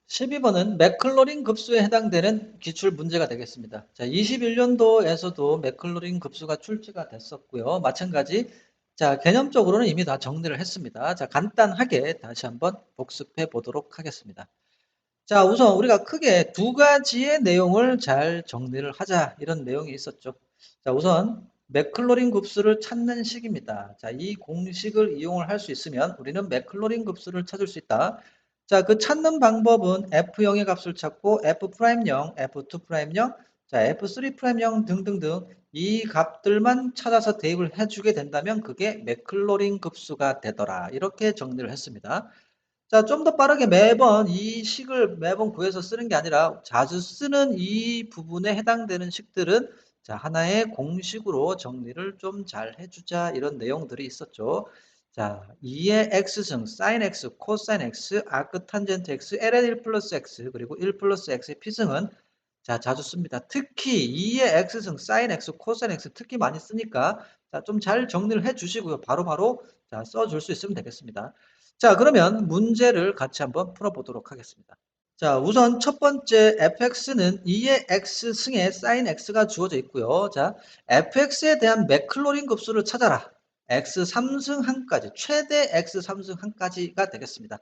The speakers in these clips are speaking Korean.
12번은 맥클로린 급수에 해당되는 기출 문제가 되겠습니다. 자, 21년도에서도 맥클로린 급수가 출제가 됐었고요. 마찬가지, 자, 개념적으로는 이미 다 정리를 했습니다. 자, 간단하게 다시 한번 복습해 보도록 하겠습니다. 자, 우선 우리가 크게 두 가지의 내용을 잘 정리를 하자, 이런 내용이 있었죠. 자, 우선 맥클로린 급수를 찾는 식입니다. 자, 이 공식을 이용을 할 수 있으면 우리는 맥클로린 급수를 찾을 수 있다. 자, 그 찾는 방법은 F0의 값을 찾고 F'0, F2'0, 자, F3'0 등등등 이 값들만 찾아서 대입을 해주게 된다면 그게 맥클로린 급수가 되더라. 이렇게 정리를 했습니다. 자, 좀 더 빠르게 매번 이 식을 매번 구해서 쓰는 게 아니라 자주 쓰는 이 부분에 해당되는 식들은 자, 하나의 공식으로 정리를 좀 잘 해주자 이런 내용들이 있었죠. 자, 2의 x승, sin x, cosine x, 아크 탄젠트 x, ln 1 플러스 x, 그리고 1 플러스 x의 피승은 자, 자주 씁니다. 특히 2의 x승, sin x, cosine x 특히 많이 쓰니까 자, 좀 잘 정리를 해 주시고요. 바로바로 자, 써줄 수 있으면 되겠습니다. 자, 그러면 문제를 같이 한번 풀어보도록 하겠습니다. 자, 우선 첫 번째 fx는 2의 x승에 sin x가 주어져 있고요. 자, fx에 대한 맥클로린 급수를 찾아라. x 3승 한까지, 최대 x 3승 한까지가 되겠습니다.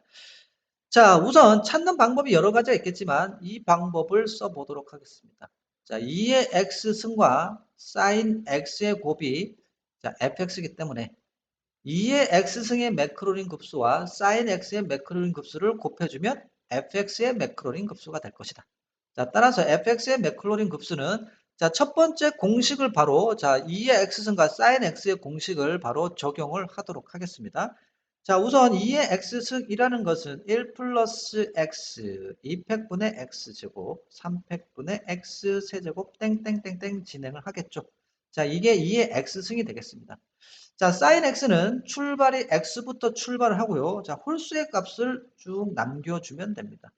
자, 우선 찾는 방법이 여러 가지가 있겠지만 이 방법을 써보도록 하겠습니다. 자, 2의 x승과 sin x의 곱이 자, fx이기 때문에 2의 x승의 매크로닌 급수와 sin x의 매크로닌 급수를 곱해주면 fx의 매크로닌 급수가 될 것이다. 자, 따라서 fx의 매크로닌 급수는 자, 첫 번째 공식을 바로 자, 2의 x승과 sin x의 공식을 바로 적용을 하도록 하겠습니다. 자, 우선 2의 x승이라는 것은 1 플러스 x 2팩분의 x제곱 3팩분의 x 세제곱 땡땡땡땡 진행을 하겠죠. 자, 이게 2의 x승이 되겠습니다. 자, sin x는 출발이 x부터 출발을 하고요. 자, 홀수의 값을 쭉 남겨주면 됩니다.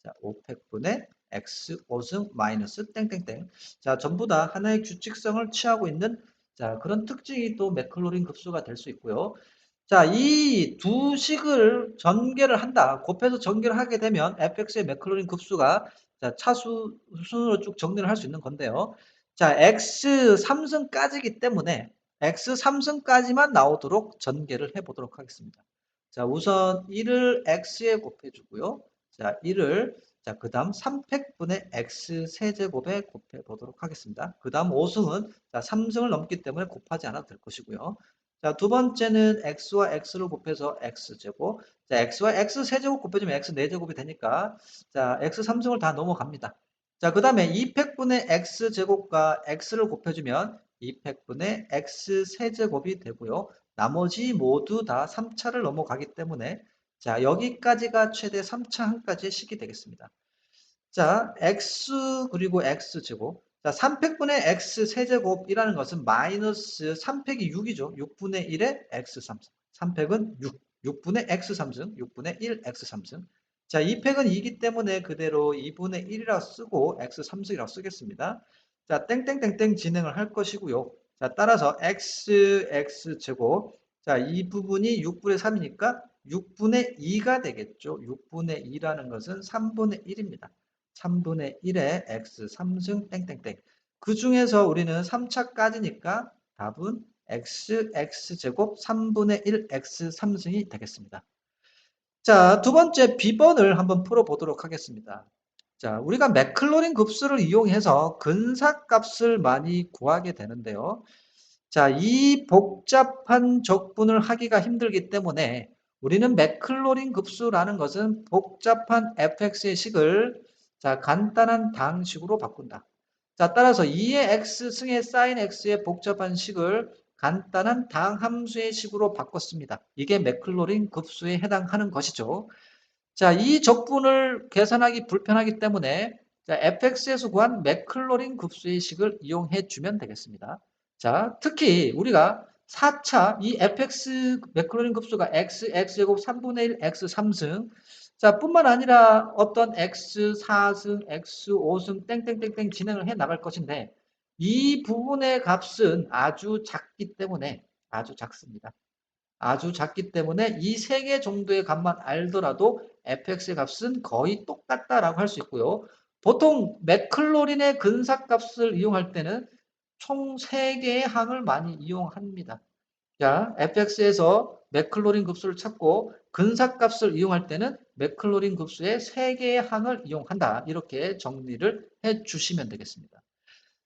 자, 5팩분의 x 5승 마이너스 땡땡땡. 자, 전부 다 하나의 규칙성을 취하고 있는 자, 그런 특징이 또 맥클로린 급수가 될 수 있고요. 자, 이 두 식을 전개를 한다. 곱해서 전개를 하게 되면 fx의 맥클로린 급수가 자, 차수 순으로 쭉 정리를 할 수 있는 건데요. 자, x 3승까지이기 때문에 x 3승까지만 나오도록 전개를 해 보도록 하겠습니다. 자, 우선 1을 x에 곱해 주고요. 자, 1을 자, 그다음 3팩분의 x 세제곱에 곱해 보도록 하겠습니다. 그다음 5승은 자, 3승을 넘기 때문에 곱하지 않아도 될 것이고요. 자, 두 번째는 x와 x를 곱해서 x제곱. 자, x와 x 세제곱 곱해주면 x 4제곱이 되니까 자, x 3승을 다 넘어갑니다. 자, 그다음에 2팩분의 x제곱과 x를 곱해주면 2팩분의 x 세제곱이 되고요. 나머지 모두 다 3차를 넘어가기 때문에 자, 여기까지가 최대 3차 한까지의 식이 되겠습니다. 자, x 그리고 x제곱. 자, 3팩분의 x 세제곱이라는 것은 마이너스 3팩이 6이죠. 6분의 1의 x 3승. 3팩은 6. 6분의 x 3승. 6분의 1 x 3승. 자, 2팩은 2이기 때문에 그대로 2분의 1이라 쓰고 x 3승이라고 쓰겠습니다. 자, 땡땡땡땡 진행을 할 것이고요. 자, 따라서 x제곱. 자, 이 부분이 6분의 3이니까 6분의 2가 되겠죠. 6분의 2라는 것은 3분의 1입니다. 3분의 1의 x 3승 땡땡땡. 그 중에서 우리는 3차까지니까 답은 x제곱 3분의 1 x 3승이 되겠습니다. 자, 두 번째 B번을 한번 풀어보도록 하겠습니다. 자, 우리가 맥클로린 급수를 이용해서 근사값을 많이 구하게 되는데요. 자, 이 복잡한 적분을 하기가 힘들기 때문에 우리는 맥클로린 급수라는 것은 복잡한 fx의 식을 자, 간단한 당식으로 바꾼다. 자, 따라서 2의 x 승의 sin x의 복잡한 식을 간단한 당함수의 식으로 바꿨습니다. 이게 맥클로린 급수에 해당하는 것이죠. 자, 이 적분을 계산하기 불편하기 때문에 자, fx에서 구한 맥클로린 급수의 식을 이용해 주면 되겠습니다. 자, 특히 우리가 4차 이 fx 맥클로린 급수가 x제곱 3분의 1 x 3승 자, 뿐만 아니라 어떤 x 4승, x 5승 땡땡땡땡 진행을 해 나갈 것인데 이 부분의 값은 아주 작기 때문에 아주 작습니다. 아주 작기 때문에 이 세 개 정도의 값만 알더라도 fx의 값은 거의 똑같다라고 할 수 있고요. 보통 맥클로린의 근사값을 이용할 때는 총 3개의 항을 많이 이용합니다. 자, fx에서 맥클로린 급수를 찾고 근사값을 이용할 때는 맥클로린 급수의 3개의 항을 이용한다. 이렇게 정리를 해 주시면 되겠습니다.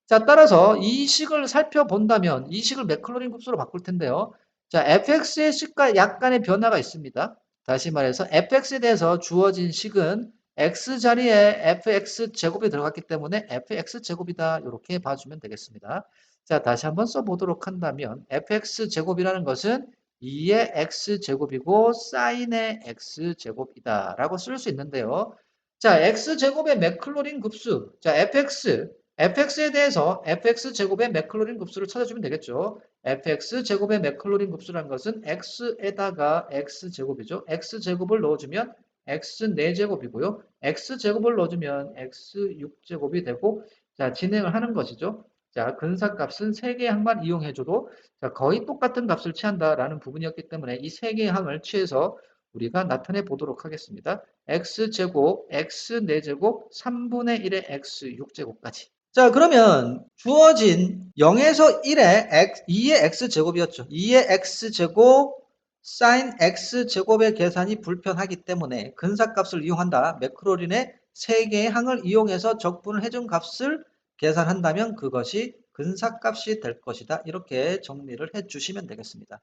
자, 따라서 이 식을 살펴본다면 이 식을 맥클로린 급수로 바꿀 텐데요. 자, fx의 식과 약간의 변화가 있습니다. 다시 말해서 fx에 대해서 주어진 식은 x 자리에 fx 제곱이 들어갔기 때문에 fx 제곱이다. 이렇게 봐주면 되겠습니다. 자, 다시 한번 써보도록 한다면 fx 제곱이라는 것은 2의 x 제곱이고 사인의 x 제곱이다 라고 쓸 수 있는데요. 자, x 제곱의 맥클로린 급수, 자, fx에 대해서 fx제곱의 맥클로린 급수를 찾아주면 되겠죠. fx제곱의 맥클로린 급수라는 것은 x에다가 x제곱이죠. x제곱을 넣어주면 x 4제곱이고요. x제곱을 넣어주면 x 6제곱이 되고, 자, 진행을 하는 것이죠. 자, 근사값은 3개의 항만 이용해줘도 자, 거의 똑같은 값을 취한다라는 부분이었기 때문에 이 3개의 항을 취해서 우리가 나타내 보도록 하겠습니다. x제곱, x 4제곱, 3분의 1의 x 6제곱까지. 자, 그러면 주어진 0에서 1의 x, 2의 x제곱이었죠. 2의 x제곱 sin x제곱의 계산이 불편하기 때문에 근사값을 이용한다. 매크로린의 3개의 항을 이용해서 적분을 해준 값을 계산한다면 그것이 근사값이 될 것이다. 이렇게 정리를 해 주시면 되겠습니다.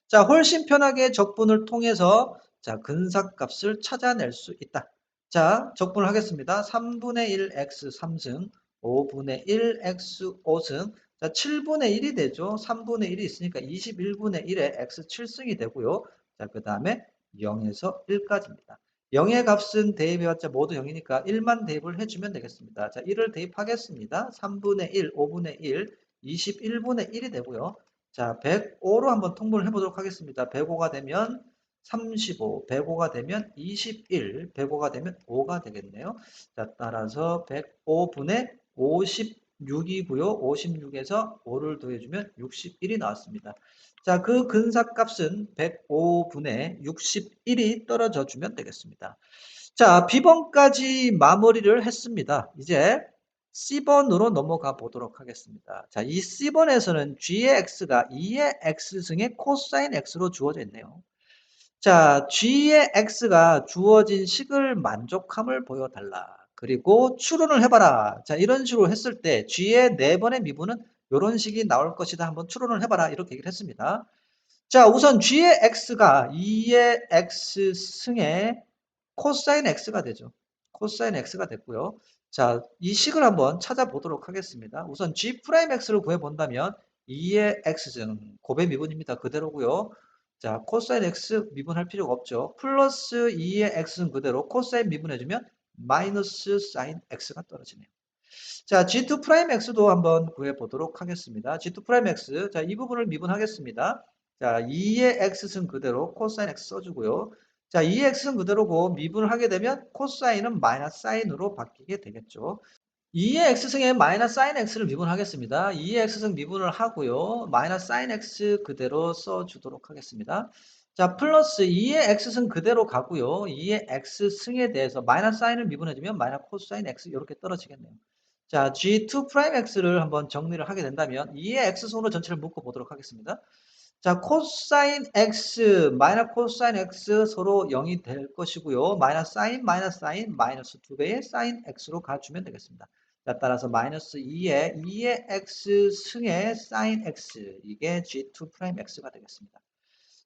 자, 훨씬 편하게 적분을 통해서 자, 근사값을 찾아낼 수 있다. 자, 적분을 하겠습니다. 3분의 1 x 3승 5분의 1 x 5승 자, 7분의 1이 되죠. 3분의 1이 있으니까 21분의 1에 x 7승이 되고요. 자, 그 다음에 0에서 1까지입니다. 0의 값은 대입해봤자 모두 0이니까 1만 대입을 해주면 되겠습니다. 자, 1을 대입하겠습니다. 3분의 1, 5분의 1, 21분의 1이 되고요. 자, 105로 한번 통분을 해보도록 하겠습니다. 105가 되면 35, 105가 되면 21, 105가 되면 5가 되겠네요. 자, 따라서 105분의 56이고요. 56에서 5를 더해주면 61이 나왔습니다. 자, 그 근사값은 105분의 61이 떨어져 주면 되겠습니다. 자, B번까지 마무리를 했습니다. 이제 C번으로 넘어가 보도록 하겠습니다. 자, 이 C번에서는 G의 X가 2의 X승의 코사인 X로 주어져 있네요. 자, G의 X가 주어진 식을 만족함을 보여달라. 그리고 추론을 해봐라. 자, 이런 식으로 했을 때 G의 4번의 미분은 이런 식이 나올 것이다. 한번 추론을 해봐라. 이렇게 얘기를 했습니다. 자, 우선 G의 X가 2의 X승의 코사인 X가 되죠. 코사인 X가 됐고요. 자, 이 식을 한번 찾아보도록 하겠습니다. 우선 G'X를 구해본다면 2의 X승, 곱의 미분입니다. 그대로고요. 자, 코사인 X 미분할 필요가 없죠. 플러스 2의 X승 그대로 코사인 미분해주면 마이너스 사인 X가 떨어지네요. 자, G2'X도 한번 구해보도록 하겠습니다. G2'X, 자, 이 부분을 미분하겠습니다. 자, 2의 X승 그대로 코사인 X 써주고요. 자, 2의 X승 그대로고 미분을 하게 되면 코사인은 마이너스 사인으로 바뀌게 되겠죠. 2의 X승에 마이너스 사인 X를 미분하겠습니다. 2의 X승 미분을 하고요. 마이너스 사인 X 그대로 써주도록 하겠습니다. 자, 플러스 2의 X승 그대로 가고요. 2의 X승에 대해서 마이너스 사인을 미분해주면 마이너스 코사인 X 이렇게 떨어지겠네요. 자, G2'X를 한번 정리를 하게 된다면 2의 X승으로 전체를 묶어 보도록 하겠습니다. 자, 코사인 X, 마이너스 코사인 X 서로 0이 될 것이고요. 마이너스 사인, 마이너스 2배의 사인 X로 가주면 되겠습니다. 자, 따라서 마이너스 2의 X 승의 사인 X, 이게 G2'X가 되겠습니다.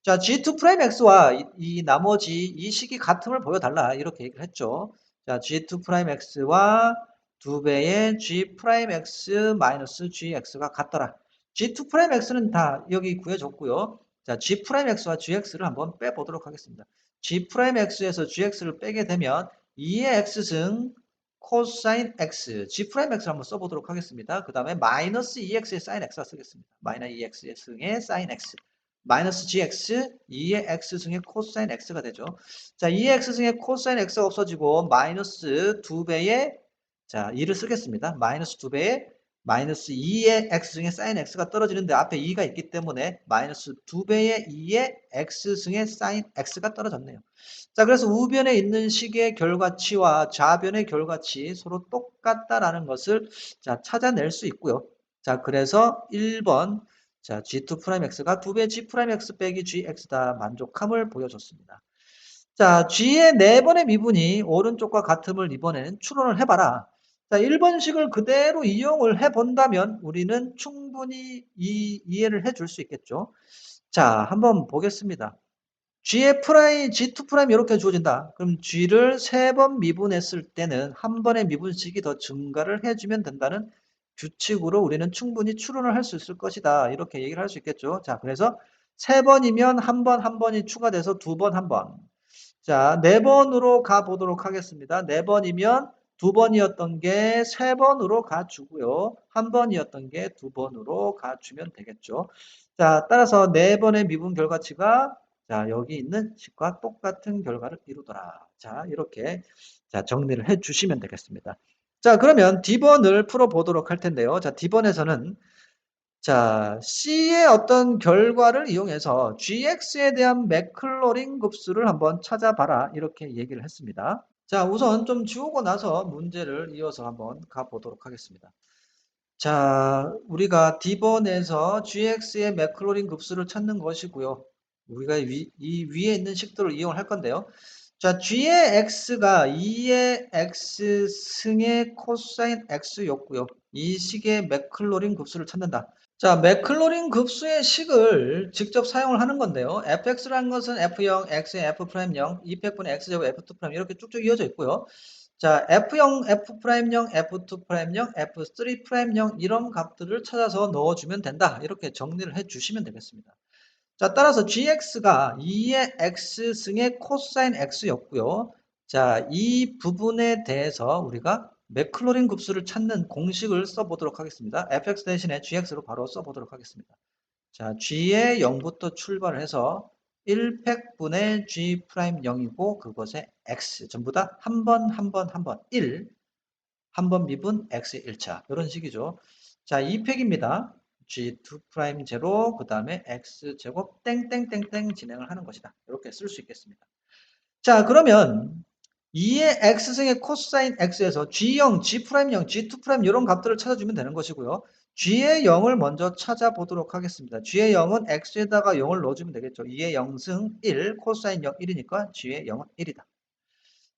자, G2'X와 이 나머지 이 식이 같음을 보여달라. 이렇게 얘기를 했죠. 자, G2'X와 2배의 G'X 마이너스 GX가 같더라. G2'X는 다 여기 구해줬고요. 자, G'X와 GX를 한번 빼보도록 하겠습니다. G'X에서 GX를 빼게 되면 2의 X승 코사인 X, G'X를 한번 써보도록 하겠습니다. 그 다음에 마이너스 2X의 사인 X가 쓰겠습니다. 마이너스 2X의 승의 사인 X. 마이너스 gx, 2의 x승의 코사인 x가 되죠. 자, 2의 x승의 코사인 x가 없어지고 마이너스 2배의 자, 2를 쓰겠습니다. 마이너스 2배의 마이너스 2의 x승의 사인 x가 떨어지는데 앞에 2가 있기 때문에 마이너스 2배의 2의 x승의 사인 x가 떨어졌네요. 자, 그래서 우변에 있는 식의 결과치와 좌변의 결과치 서로 똑같다라는 것을 자, 찾아낼 수 있고요. 자, 그래서 1번 자, g2'x가 2배 g'x 빼기 gx다 만족함을 보여줬습니다. 자, G의 4번의 미분이 오른쪽과 같음을 이번에는 추론을 해봐라. 자, 1번식을 그대로 이용을 해본다면 우리는 충분히 이해를 해줄 수 있겠죠. 자, 한번 보겠습니다. G의 프라임, G2 프라임 이렇게 주어진다. 그럼 G를 3번 미분했을 때는 한 번의 미분식이 더 증가를 해주면 된다는 규칙으로 우리는 충분히 추론을 할 수 있을 것이다. 이렇게 얘기를 할 수 있겠죠. 자, 그래서 3번이면 한 번이 추가돼서 2번 한 번. 자, 4번으로 가보도록 하겠습니다. 4번이면 2번이었던 게 3번으로 가주고요. 1번이었던 게 2번으로 가주면 되겠죠. 자, 따라서 4번의 미분 결과치가 자, 여기 있는 식과 똑같은 결과를 이루더라. 자, 이렇게 자, 정리를 해 주시면 되겠습니다. 자, 그러면 D번을 풀어보도록 할 텐데요. 자, D번에서는 자, C의 어떤 결과를 이용해서 GX에 대한 맥클로린 급수를 한번 찾아봐라. 이렇게 얘기를 했습니다. 자, 우선 좀 지우고 나서 문제를 이어서 한번 가보도록 하겠습니다. 자, 우리가 D번에서 GX의 맥클로린 급수를 찾는 것이고요. 우리가 이 위에 있는 식도를 이용할 건데요. 자, G의 X가 2의 X 승의 코사인 X였고요. 이 식의 맥클로린 급수를 찾는다. 자, 맥클로린 급수의 식을 직접 사용을 하는 건데요. fx라는 것은 f0, x의 f'0, 2팩분의 x제곱 f2' 이렇게 쭉쭉 이어져 있고요. 자, f0, f'0, f2'0, f3'0 이런 값들을 찾아서 넣어주면 된다. 이렇게 정리를 해주시면 되겠습니다. 자, 따라서 gx가 2의 x승의 코사인 x였고요. 자, 이 부분에 대해서 우리가 맥클로린 급수를 찾는 공식을 써보도록 하겠습니다. fx 대신에 gx로 바로 써보도록 하겠습니다. 자, g의 0부터 출발을 해서 1팩분의 g 프라임 0이고 그것의 x 전부 다 한 번, 한 번, 한 번, 1, 한 번 미분 x 1차 이런 식이죠. 자, 2팩입니다. g2 프라임 제로 그 다음에 x 제곱 땡땡땡땡 진행을 하는 것이다. 이렇게 쓸 수 있겠습니다. 자, 그러면 2의 x승의 코사인 x에서 g0, g'0, g2' 이런 값들을 찾아주면 되는 것이고요. g의 0을 먼저 찾아보도록 하겠습니다. g의 0은 x에다가 0을 넣어주면 되겠죠. 2의 0승 1, 코사인 0 1이니까 g의 0은 1이다.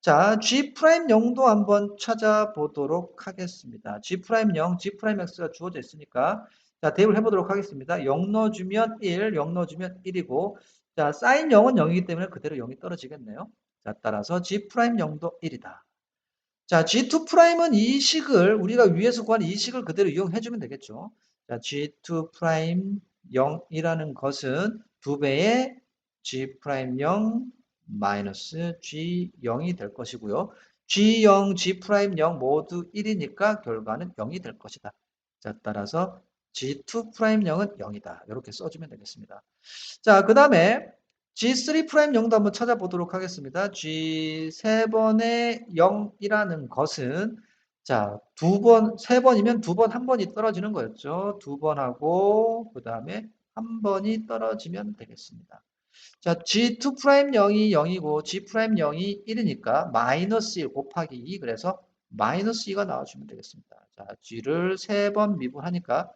자, G'0도 한번 찾아보도록 하겠습니다. G'0, G'X가 주어져 있으니까 자, 대입을 해보도록 하겠습니다. 0 넣어주면 1, 0 넣어주면 1이고 자, 사인 0은 0이기 때문에 그대로 0이 떨어지겠네요. 자, 따라서 G'0도 1이다. 자, G2'은 이 식을 우리가 위에서 구한 이 식을 그대로 이용해주면 되겠죠. 자, G2' 0이라는 것은 2배의 G'0 마이너스 G0이 될 것이고요. G0, G'0 모두 1이니까 결과는 0이 될 것이다. 자, 따라서 G2'0은 0이다. 이렇게 써주면 되겠습니다. 자, 그 다음에 G3'0도 한번 찾아보도록 하겠습니다. G 3번의 0이라는 것은 자, 3번이면 2번, 한 번이 떨어지는 거였죠. 2번 하고 그 다음에 한 번이 떨어지면 되겠습니다. 자, G2'0이 0이고 G'0이 1이니까 마이너스 1 곱하기 2 그래서 마이너스 2가 나와주면 되겠습니다. 자, G를 3번 미분하니까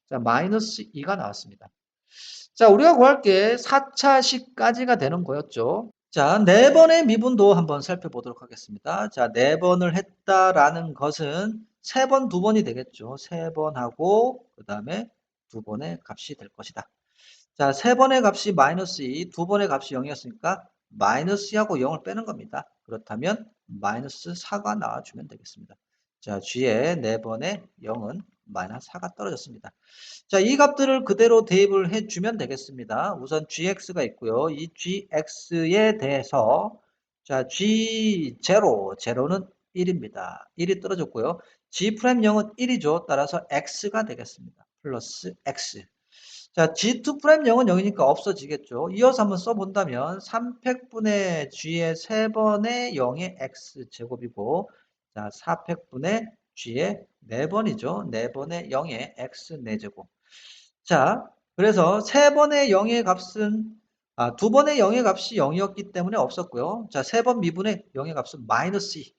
자, 마이너스 2가 나왔습니다. 자, 우리가 구할 게 4차식까지가 되는 거였죠. 자, 4번의 미분도 한번 살펴보도록 하겠습니다. 자, 4번을 했다라는 것은 3번, 2번이 되겠죠. 3번 하고 그 다음에 2번의 값이 될 것이다. 자, 3번의 값이 마이너스 2, 2번의 값이 0이었으니까 마이너스 2하고 0을 빼는 겁니다. 그렇다면 마이너스 4가 나와주면 되겠습니다. 자, G의 4번의 0은 마이너스 4가 떨어졌습니다. 자, 이 값들을 그대로 대입을 해주면 되겠습니다. 우선 gx가 있고요. 이 gx에 대해서 자, g0, 제로는 1입니다. 1이 떨어졌고요. g'0은 1이죠. 따라서 x가 되겠습니다. 플러스 x. 자, G2'0은 0이니까 없어지겠죠. 이어서 한번 써본다면 3팩분의 G의 3번의 0의 X제곱이고 자, 4팩분의 g의 4번이죠. 4번의 0의 x 4제곱. 자, 그래서 3번의 0의 값은 2번의 0의 값이 0이었기 때문에 없었고요. 자, 3번 미분의 0의 값은 마이너스 2.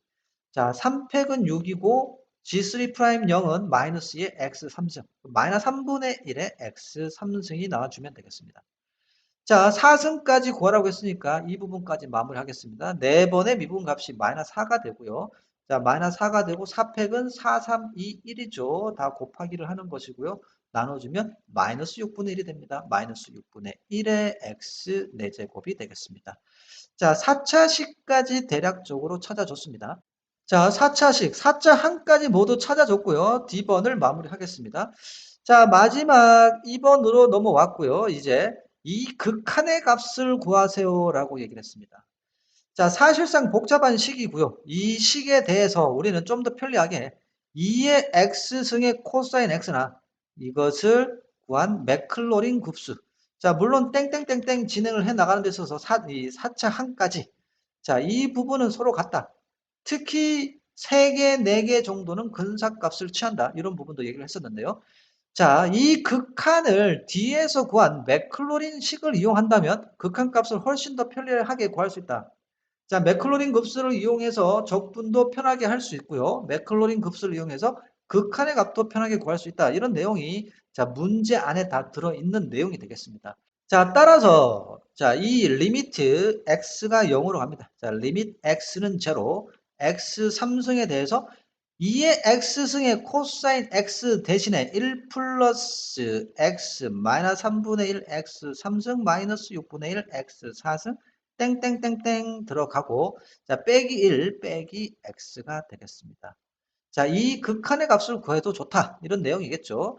자, 3팩은 6이고 G3' 0은 마이너스 2의 x 3승. 마이너스 3분의 1의 x 3승이 나와주면 되겠습니다. 자, 4승까지 구하라고 했으니까 이 부분까지 마무리하겠습니다. 4번의 미분 값이 마이너스 4가 되고요. 자, 마이너스 4가 되고 4팩은 4, 3, 2, 1이죠. 다 곱하기를 하는 것이고요. 나눠주면 마이너스 6분의 1이 됩니다. 마이너스 6분의 1의 x 4제곱이 되겠습니다. 자, 4차식까지 대략적으로 찾아줬습니다. 자, 4차식, 4차 한까지 모두 찾아줬고요. D번을 마무리하겠습니다. 자, 마지막 2번으로 넘어왔고요. 이제 이 극한의 값을 구하세요라고 얘기를 했습니다. 자, 사실상 복잡한 식이고요. 이 식에 대해서 우리는 좀 더 편리하게 2의 x승의 코사인 x나 이것을 구한 맥클로린 급수. 자, 물론 땡땡땡땡 진행을 해 나가는 데 있어서 이 4차 항까지. 자, 이 부분은 서로 같다. 특히 3개, 4개 정도는 근사값을 취한다. 이런 부분도 얘기를 했었는데요. 자, 이 극한을 D에서 구한 맥클로린 식을 이용한다면 극한값을 훨씬 더 편리하게 구할 수 있다. 자, 맥클로린 급수를 이용해서 적분도 편하게 할 수 있고요. 맥클로린 급수를 이용해서 극한의 값도 편하게 구할 수 있다. 이런 내용이 자, 문제 안에 다 들어있는 내용이 되겠습니다. 자, 따라서 자, 이 리미트 x가 0으로 갑니다. 자, 리미트 x는 제로, x 3승에 대해서 2의 x승의 코사인 x 대신에 1 플러스 x 마이너스 3분의 1 x 3승 마이너스 6분의 1 x 4승 땡땡땡땡 들어가고 자, 빼기 1 빼기 x가 되겠습니다. 자, 이 극한의 값을 구해도 좋다. 이런 내용이겠죠.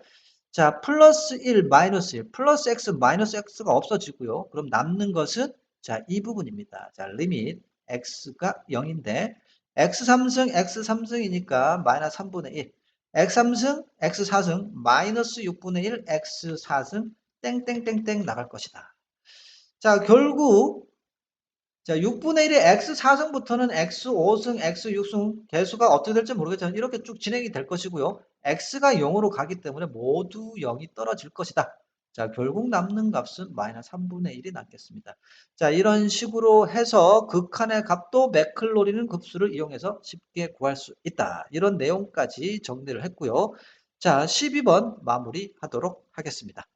자, 플러스 1, 마이너스 1, 플러스 x, 마이너스 x가 없어지고요. 그럼 남는 것은 자, 이 부분입니다. 자, 리밋 x가 0인데 x 3승, x 3승이니까 마이너스 3분의 1. x 3승, x 4승, 마이너스 6분의 1, x 4승, 땡땡땡땡 나갈 것이다. 자, 결국 자, 6분의 1의 x 4승부터는 x 5승, x 6승 개수가 어떻게 될지 모르겠지만 이렇게 쭉 진행이 될 것이고요. x가 0으로 가기 때문에 모두 0이 떨어질 것이다. 자, 결국 남는 값은 마이너스 3분의 1이 남겠습니다. 자, 이런 식으로 해서 극한의 값도 맥클로리는 급수를 이용해서 쉽게 구할 수 있다. 이런 내용까지 정리를 했고요. 자, 12번 마무리하도록 하겠습니다.